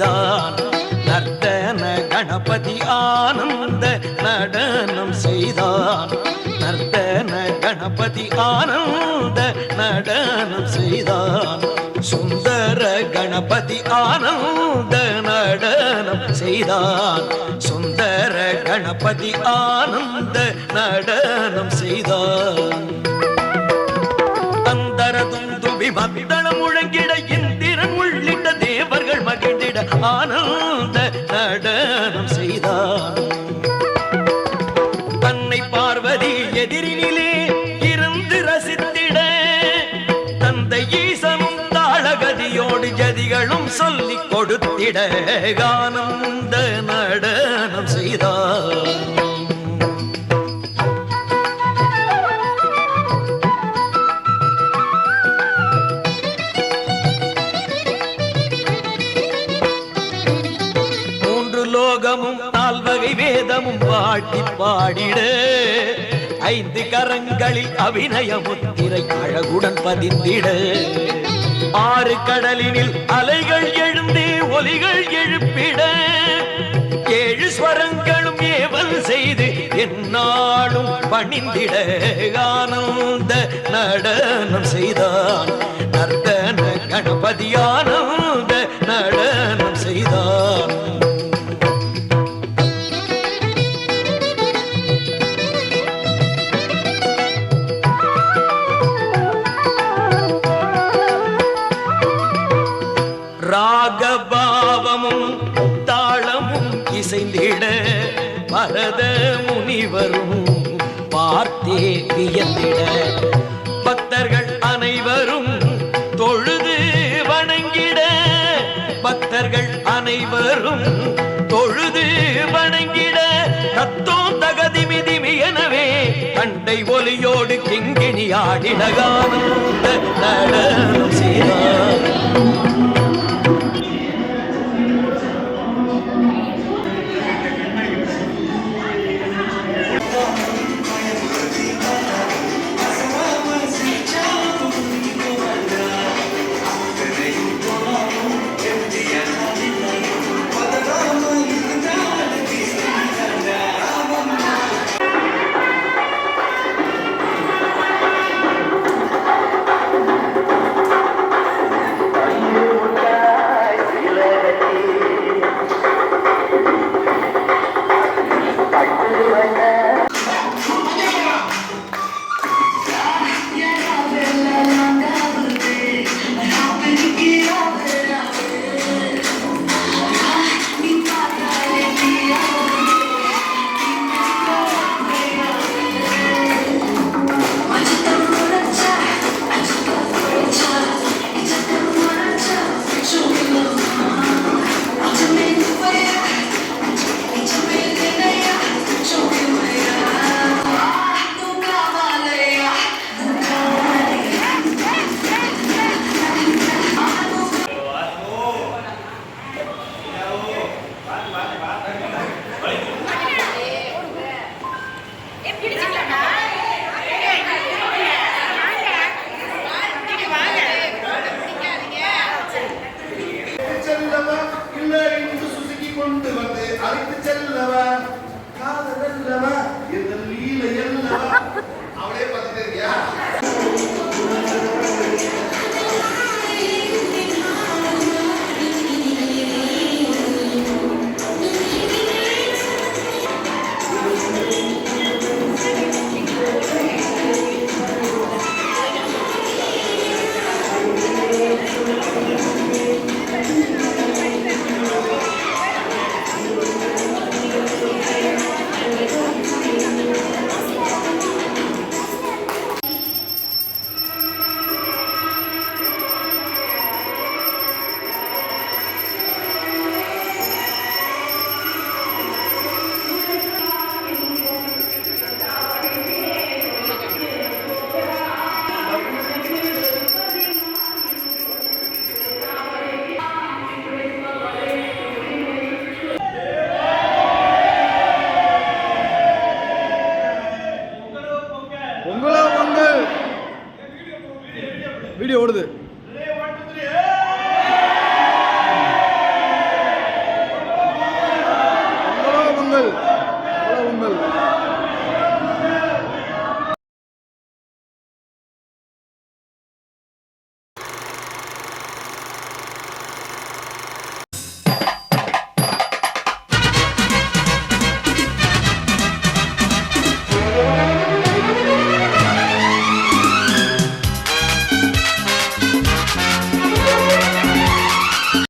செய்தான் நர்த்தன கணபதி ஆனந்த நடனம் செய்தான் நர்த்தன கணபதி ஆனந்த நடனம் செய்தான் சுந்தர கணபதி ஆனந்த நடனம் செய்தான் சுந்தர கணபதி ஆனந்த நடனம் செய்தான் அந்தரதுந்துபி மத்தளம் முழங்கிட இந்திரன் உள்ளிட்ட தேவர்கள் மகிழ்ந்திட ஆனந்த நடனம் செய்தான் தன்னை பார்வதி எதிரினிலே இருந்து ரசித்திட தந்தை ஈசனும் தாளகதியோடு ஜதிகளும் சொல்லிக் கொடுத்திட ஆனந்த நடனம் செய்தான் லோகமும் நால்வகை வேதமும் பாட்டி பாடிட ஐந்து கரங்களில் அபிநய முத்திரை அழகுடன் பதிந்திட ஆறு கடலினில் அலைகள் எழுந்தே ஒலிகள் எழுப்பிட ஏழு ஸ்வரங்களும் ஏவல் செய்து என்னாலும் பணிந்திட ஆனந்த நடனம் செய்தான் நர்த்தன கணபதி ஆனந்த நடனம் செய்தான் ராகபாவமும் தாளமும் இசைந்திட பரத முனிவரும் பார்த்தே வியந்திட பக்தர்கள் அனைவரும் தொழுது வணங்கிட பக்தர்கள் அனைவரும் தொழுது வணங்கிட தத்தோ தகதிமிதிமி எனவே கண்டை ஒலியோடு கிங்கிணி ஆடிட ஆனந்த நடனம் செய்தார்